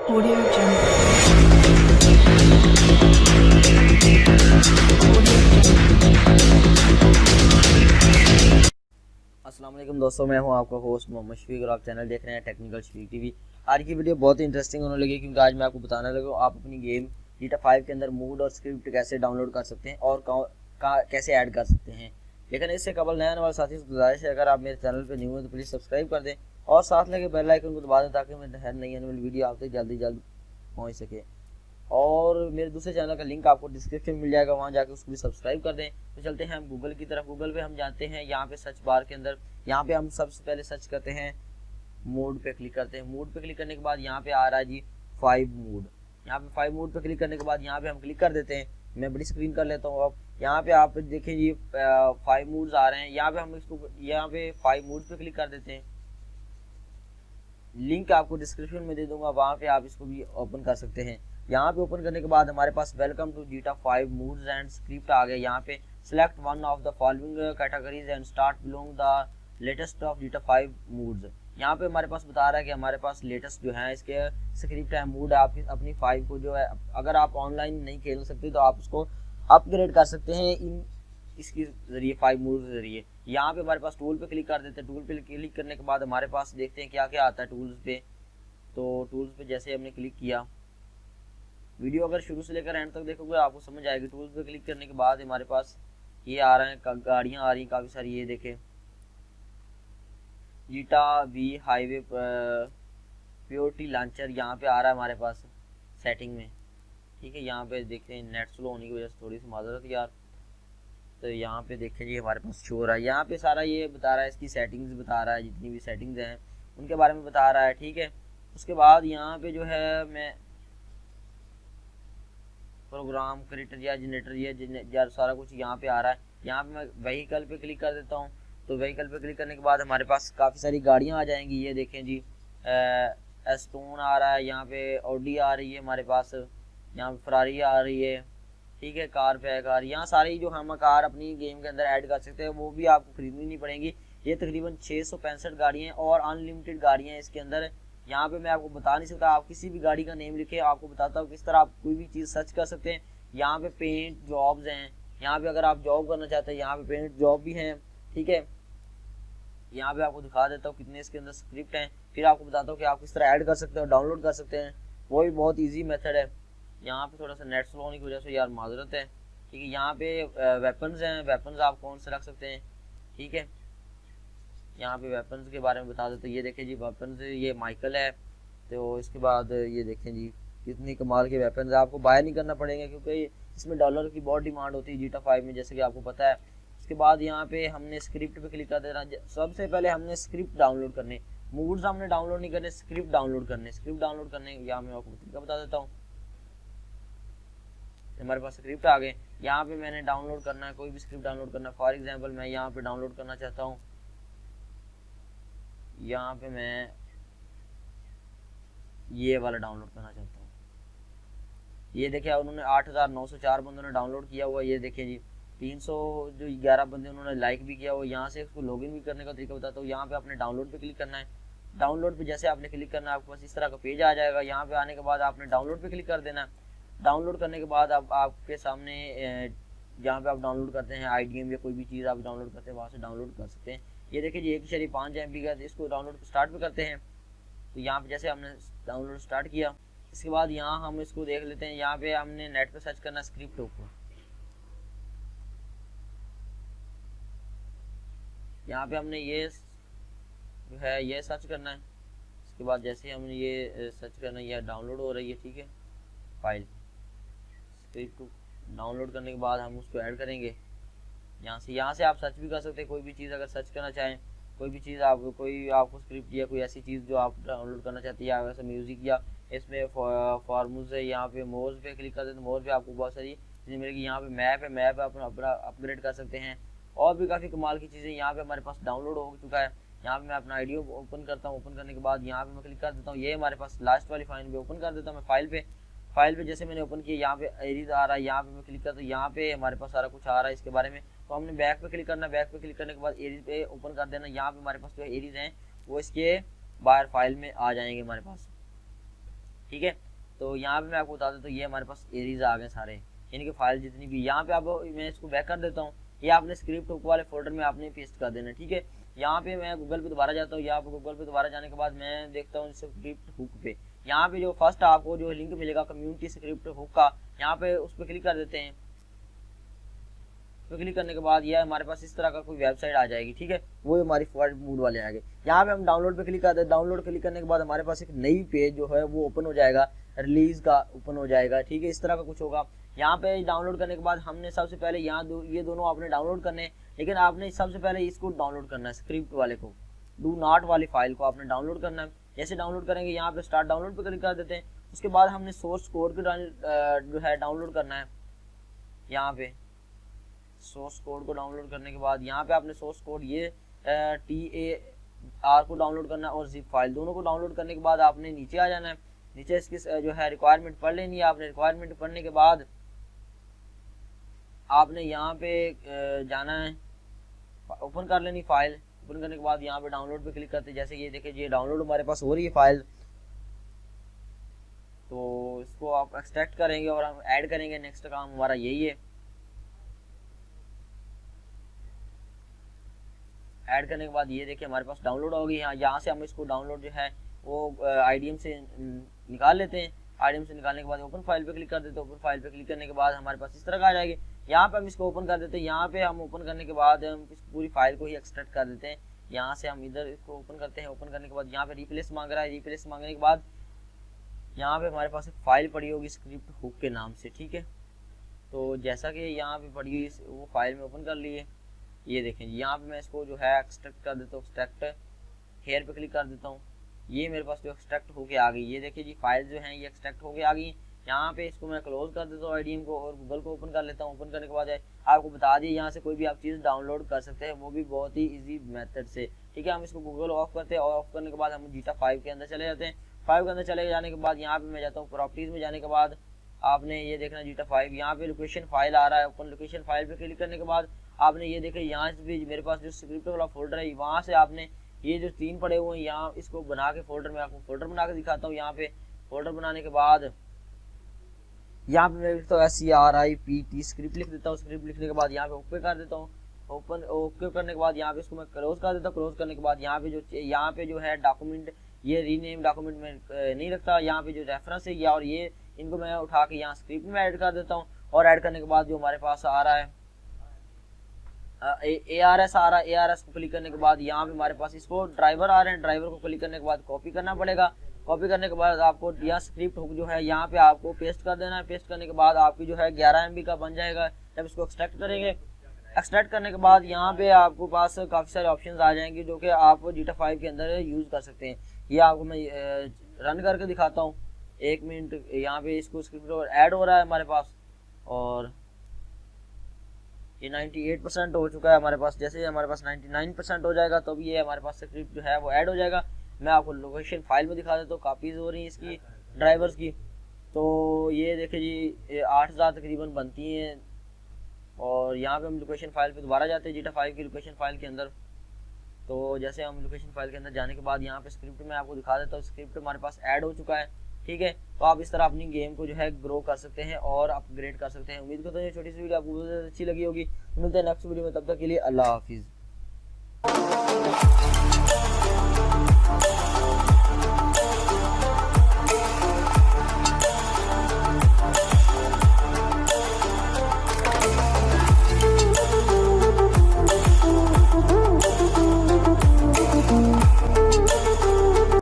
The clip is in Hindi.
Audio Jungle. अस्सलाम वालेकुम दोस्तों, मैं हूं आपका होस्ट मोहम्मद शफीक और आप चैनल देख रहे हैं टेक्निकल शफीक टीवी। आज की वीडियो बहुत ही इंटरेस्टिंग होने लगी क्योंकि आज मैं आपको बताने लगा आप अपनी गेम जीटा 5 के अंदर मूड और स्क्रिप्ट कैसे डाउनलोड कर सकते हैं और कैसे ऐड कर सकते हैं। लेकिन इससे कबल नया आने वाले साथियों से गुजारिश है, अगर आप मेरे चैनल पर न्यू हैं तो प्लीज़ सब्सक्राइब कर दें और साथ लगे बेल आइकन को दबा दें ताकि मेरी हर नई आने वाली वीडियो आप तक जल्दी पहुँच सके। और मेरे दूसरे चैनल का लिंक आपको डिस्क्रिप्शन में मिल जाएगा, वहाँ जाकर उसको भी सब्सक्राइब कर दें। तो चलते हैं हम गूगल की तरफ। गूगल पे हम जाते हैं, यहाँ पे सर्च बार के अंदर यहाँ पे हम सबसे पहले सर्च करते हैं मूड पे क्लिक करते हैं। मूड पे क्लिक करने के बाद यहाँ पे आ रहा है जी 5 मूड। यहाँ पे 5 मूड पे क्लिक करने के बाद यहाँ पे हम क्लिक कर देते हैं। मैं बड़ी स्क्रीन कर लेता हूँ। अब यहाँ पे आप देखें जी 5 मूड्स आ रहे हैं। यहाँ पे हम इसको यहाँ पे 5 मूड पे क्लिक कर देते हैं। लिंक आपको डिस्क्रिप्शन में दे दूंगा, वहाँ पे आप इसको भी ओपन कर सकते हैं। यहाँ पे ओपन करने के बाद हमारे पास welcome to GTA 5 mods and script आ गया। यहाँ पे select one of the following categories and start belong the latest of GTA 5 mods. यहाँ पे हमारे पास बता रहा है कि हमारे पास लेटेस्ट जो है इसके स्क्रिप्ट है, मूड है। आप अपनी 5 को जो है, अगर आप ऑनलाइन नहीं खेल सकते तो आप उसको अपग्रेड कर सकते हैं इसके जरिए 5 मूड के जरिए। यहाँ पे हमारे पास टूल पे क्लिक कर देते हैं। टूल पे क्लिक करने के बाद हमारे पास देखते हैं क्या क्या आता है टूल्स पे। तो टूल्स पे जैसे हमने क्लिक किया, वीडियो अगर शुरू से लेकर एंड तक देखोगे आपको समझ आएगी। टूल्स पे क्लिक करने के बाद हमारे पास ये आ रहे हैं, गाड़ियाँ आ रही हैं काफ़ी सारी। ये देखें zeta v highway purity launcher यहाँ पे आ रहा है हमारे पास सेटिंग में, ठीक है। यहाँ पे देखते हैं, नेट स्लो होने की वजह से थोड़ी सी माजरत यार। तो यहाँ पे देखें जी हमारे पास शो रहा है, यहाँ पे सारा ये बता रहा है, इसकी सेटिंग्स बता रहा है, जितनी भी सेटिंग्स हैं उनके बारे में बता रहा है, ठीक है। उसके बाद यहाँ पे जो है मैं प्रोग्राम क्रिएटर या जनरेटर ये सारा कुछ यहाँ पे आ रहा है। यहाँ पे मैं व्हीकल पे क्लिक कर देता हूँ। तो व्हीकल पे क्लिक करने के बाद हमारे पास काफ़ी सारी गाड़ियाँ आ जाएंगी। ये देखें जी एस्टोन आ रहा है, यहाँ पे ऑडी आ रही है हमारे पास, यहाँ पे फरारी आ रही है, ठीक है। कार पे कार, यहाँ सारी जो हम कार अपनी गेम के अंदर ऐड कर सकते हैं वो भी आपको खरीदनी नहीं पड़ेंगी। ये तकरीबन 665 गाड़ियाँ और अनलिमिटेड गाड़ियाँ हैं इसके अंदर। यहाँ पे मैं आपको बता नहीं सकता, आप किसी भी गाड़ी का नेम लिखे, आपको बताता हूँ किस तरह आप कोई भी चीज़ सर्च कर सकते हैं। यहाँ पे पेंट जॉब्स हैं, यहाँ पे अगर आप जॉब करना चाहते हैं यहाँ पे पेंट जॉब भी हैं, ठीक है। यहाँ पे आपको दिखा देता हूँ कितने इसके अंदर स्क्रिप्ट हैं, फिर आपको बताता हूँ कि आप किस तरह ऐड कर सकते हो, डाउनलोड कर सकते हैं। वो भी बहुत ईजी मेथड है। यहाँ पे थोड़ा सा नेट स्लो होने की वजह से यार माजरत है, ठीक है। यहाँ पे वेपन्स हैं, वेपन्स आप कौन से रख सकते हैं, ठीक है। यहाँ पे वेपन्स के बारे में बता देते हैं। ये देखें जी वेपन्स, ये माइकल है। तो इसके बाद ये देखें जी कितनी कमाल के वेपन्स है। आपको बाय नहीं करना पड़ेगा क्योंकि इसमें डॉलर की बहुत डिमांड होती है जीटा 5 में, जैसे कि आपको पता है। इसके बाद यहाँ पे हमने स्क्रिप्ट पे क्लिक कर देना। सबसे पहले हमने स्क्रिप्ट डाउनलोड करने, मूड्स हमने डाउनलोड नहीं करने, स्क्रिप्ट डाउनलोड करने। स्क्रिप्ट डाउनलोड करने यहाँ मैं आपको तरीका बता देता हूँ। हमारे पास स्क्रिप्ट आ गए। यहाँ पे मैंने डाउनलोड करना है, कोई भी स्क्रिप्ट डाउनलोड करना है। फॉर एग्जांपल मैं यहाँ पे डाउनलोड करना चाहता हूँ, यहाँ पे मैं ये वाला डाउनलोड करना चाहता हूँ। ये देखिए उन्होंने 8904 बंदों ने डाउनलोड किया हुआ। ये देखिए जी 311 बंदे उन्होंने लाइक भी किया हुआ। यहाँ से इसको लॉगिन भी करने का तरीका बताता हूँ। यहाँ पे आपने डाउनलोड पे क्लिक करना है। डाउनलोड पे जैसे आपने क्लिक करना है आपके पास इस तरह का पेज आ जाएगा। यहाँ पे आने के बाद आपने डाउनलोड पे क्लिक कर देना है। डाउनलोड करने के बाद अब आपके सामने जहाँ पे आप डाउनलोड करते हैं IDM या कोई भी चीज़ आप डाउनलोड करते हैं वहाँ से डाउनलोड कर सकते हैं। ये देखिए जी 1.5 MB का, इसको डाउनलोड स्टार्ट भी करते हैं। तो यहाँ पे जैसे हमने डाउनलोड स्टार्ट किया, इसके बाद यहाँ हम इसको देख लेते हैं। यहाँ पे हमने नेट पे सर्च करना स्क्रिप्ट ऊपर, यहाँ पे हमने ये जो है ये सर्च करना है। इसके बाद जैसे हमने ये सर्च करना है, यह डाउनलोड हो रही है, ठीक है। फाइल स्क्रिप्ट डाउनलोड करने के बाद हम उसको ऐड करेंगे। यहाँ से आप सर्च भी कर सकते हैं, कोई भी चीज़ अगर सर्च करना चाहें, कोई भी चीज़ आप कोई आपको स्क्रिप्ट या कोई ऐसी चीज़ जो आप डाउनलोड करना चाहते हैं, या वैसे म्यूज़िक या इसमें फॉर्मूज है। यहाँ पे मोर्स पे क्लिक करते हैं तो मोर पे आपको बहुत सारी चीज़ें मिलेगी। यहाँ पे मैप है, मैप अपना अपग्रेड कर सकते हैं और भी काफ़ी कमाल की चीज़ें यहाँ पे हमारे पास डाउनलोड हो चुका है। यहाँ पे मैं अपना आईडियो ओपन करता हूँ। ओपन करने के बाद यहाँ पे मैं क्लिक कर देता हूँ। ये हमारे पास लास्ट वाली फाइल पे ओपन कर देता हूँ मैं। फाइल पे जैसे मैंने ओपन किया, यहाँ पे एरीज आ रहा है। यहाँ पे मैं क्लिक करता हूँ, यहाँ पे हमारे पास सारा कुछ आ रहा है इसके बारे में। तो हमने बैक पे क्लिक करना, बैक पे क्लिक करने के बाद एरीज पे ओपन कर देना। यहाँ पे हमारे पास जो एरीज हैं वो इसके बाहर फाइल में आ जाएंगे हमारे पास। ठीक है। तो यहाँ पे मैं आपको बता देता हूँ, ये हमारे पास एरियाज आ गए सारे, यानी कि फाइल जितनी भी। यहाँ पे आप, मैं इसको बैक कर देता हूँ, ये आपने स्क्रिप्ट हुक वाले फोल्डर में आपने पेस्ट कर देना, ठीक है। यहाँ पे मैं गूगल पे दोबारा जाता हूँ, यहाँ पे गूगल पे दोबारा जाने के बाद मैं देखता हूँ स्क्रिप्ट हुक पे। यहाँ पे जो फर्स्ट आपको जो लिंक मिलेगा कम्युनिटी स्क्रिप्ट हुक का, यहाँ पे उस पर क्लिक कर देते हैं। तो क्लिक करने के बाद यह हमारे पास इस तरह का कोई वेबसाइट आ जाएगी, ठीक है। वो हमारी फॉरवर्ड मूड वाले आएंगे। यहाँ पे हम डाउनलोड पे क्लिक करते हैं। डाउनलोड क्लिक करने के बाद हमारे पास एक नई पेज जो है वो ओपन हो जाएगा, रिलीज का ओपन हो जाएगा, ठीक है। इस तरह का कुछ होगा। यहाँ पे डाउनलोड करने के बाद हमने सबसे पहले यहाँ ये दोनों आपने डाउनलोड करने हैं, लेकिन आपने सबसे पहले इसको डाउनलोड करना है, स्क्रिप्ट वाले को, डू नॉट वाली फाइल को आपने डाउनलोड करना है। जैसे डाउनलोड करेंगे यहाँ पे स्टार्ट डाउनलोड पे क्लिक कर देते हैं। उसके बाद हमने सोर्स कोड को जो है डाउनलोड करना है। यहाँ पे सोर्स कोड को डाउनलोड करने के बाद यहाँ पे आपने सोर्स कोड ये TAR को डाउनलोड करना है और जिप फाइल दोनों को डाउनलोड करने के बाद आपने नीचे आ जाना है। नीचे इसकी जो है रिक्वायरमेंट पढ़ लेनी है आपने। रिक्वायरमेंट पढ़ने के बाद आपने यहाँ पे जाना है, ओपन कर लेनी फाइल। ओपन करने के बाद यहाँ पे डाउनलोड पे क्लिक करते हैं। जैसे ये देखिए, ये डाउनलोड हमारे पास हो रही है फाइल, तो इसको आप एक्सट्रैक्ट करेंगे और हम ऐड करेंगे। नेक्स्ट काम हमारा यही है, ऐड करने के बाद ये देखिए हमारे पास डाउनलोड होगी। यहाँ से हम इसको डाउनलोड जो है वो IDM से निकाल लेते हैं। IDM से निकालने के बाद ओपन फाइल पे क्लिक कर देते हैं। ओपन फाइल पे क्लिक करने के बाद हमारे पास इस तरह का आ जाएगी। यहाँ पे हम इसको ओपन कर देते हैं। यहाँ पे हम ओपन करने के बाद हम इस पूरी फाइल को ही एक्सट्रैक्ट कर देते हैं। यहाँ से हम इधर इसको ओपन करते हैं। ओपन करने के बाद यहाँ पे रिप्लेस मांग रहा है। रिप्लेस मांगने के बाद यहाँ पे हमारे पास एक फाइल पड़ी होगी स्क्रिप्ट हुक के नाम से, ठीक है। तो जैसा कि यहाँ पे पड़ी हुई वो फाइल में ओपन कर लिए। ये देखें यहाँ पे मैं इसको जो है एक्सट्रैक्ट कर देता हूँ। एक्सट्रैक्ट हेयर पे क्लिक कर देता हूँ। ये मेरे पास जो एक्सट्रैक्ट होके आ गई, ये देखिए जी फाइल जो है ये एक्सट्रैक्ट होके आ गई। यहाँ पे इसको मैं क्लोज कर देता हूँ IDM को और गूगल को ओपन कर लेता हूँ। ओपन करने के बाद आपको बता दिए यहाँ से कोई भी आप चीज़ डाउनलोड कर सकते हैं, वो भी बहुत ही ईजी मेथड से, ठीक है। हम इसको गूगल ऑफ करते हैं और ऑफ करने के बाद हम जीटा 5 के अंदर चले जाते हैं। 5 के अंदर चले जाने के बाद यहाँ पे मैं जाता हूँ प्रॉपर्टीज में। जाने के बाद आपने ये देखना जीटा 5, यहाँ पे लोकेशन फाइल आ रहा है। ओपन लोकेशन फाइल पे क्लिक करने के बाद आपने ये देखा यहाँ से भी मेरे पास जो स्क्रिप्ट वाला फोल्डर है, वहाँ से आपने ये जो 3 पड़े हुए हैं यहाँ इसको बना के फोल्डर में, आपको फोल्डर बना के दिखाता हूँ। यहाँ पे फोल्डर बनाने के बाद यहाँ पे मैं लिखता हूँ SCRIPT स्क्रिप्ट लिख देता हूँ। स्क्रिप्ट लिखने के बाद यहाँ पे ओके कर देता हूँ। ओपन ओके करने के बाद यहाँ पे इसको मैं क्लोज कर देता हूँ। क्लोज करने के बाद यहाँ पे जो है डॉक्यूमेंट, ये रीनेम डॉक्यूमेंट में नहीं रखता। यहाँ पे जो रेफरेंस है या और ये इनको मैं उठा के यहाँ स्क्रिप्ट में ऐड कर देता हूँ। और ऐड करने के बाद जो हमारे पास आ रहा है ARS आ रहा है। ARS को क्लिक करने के बाद यहाँ पे हमारे पास इसको ड्राइवर आ रहे हैं। ड्राइवर को क्लिक करने के बाद कॉपी करना पड़ेगा। कॉपी करने के बाद आपको यह स्क्रिप्ट हुक जो है यहाँ पे आपको पेस्ट कर देना है। पेस्ट करने के बाद आपकी जो है 11 MB का बन जाएगा। जब इसको एक्सट्रैक्ट करेंगे, एक्सट्रैक्ट करने के बाद यहाँ पे आपको पास काफ़ी सारे ऑप्शंस आ जाएंगे जो कि आप जीटा 5 के अंदर यूज़ कर सकते हैं। ये आपको मैं रन करके दिखाता हूँ। 1 मिनट। यहाँ पे इसको स्क्रिप्ट ऐड हो रहा है हमारे पास और ये 98% हो चुका है हमारे पास। जैसे हमारे पास 99% हो जाएगा तो ये हमारे पास स्क्रिप्ट जो है वो ऐड हो जाएगा। मैं आपको लोकेशन फाइल में दिखा देता हूँ। कापीज़ हो रही हैं इसकी ड्राइवर्स की। तो ये देखिए जी 8000 तकरीबन बनती हैं। और यहाँ पे हम लोकेशन फाइल पे दोबारा जाते हैं जीटा 5 की लोकेशन फाइल के अंदर। तो जैसे हम लोकेशन फाइल के अंदर जाने के बाद यहाँ पे स्क्रिप्ट में आपको दिखा देता हूँ। स्क्रिप्ट हमारे पास ऐड हो चुका है, ठीक है। तो आप इस तरह अपनी गेम को जो है ग्रो कर सकते हैं और अपग्रेड कर सकते हैं। उम्मीद करता हूँ ये छोटी सी वीडियो आपको बहुत अच्छी लगी होगी। मिलते हैं नेक्स्ट वीडियो में, तब तक के लिए अल्लाह हाफिज़।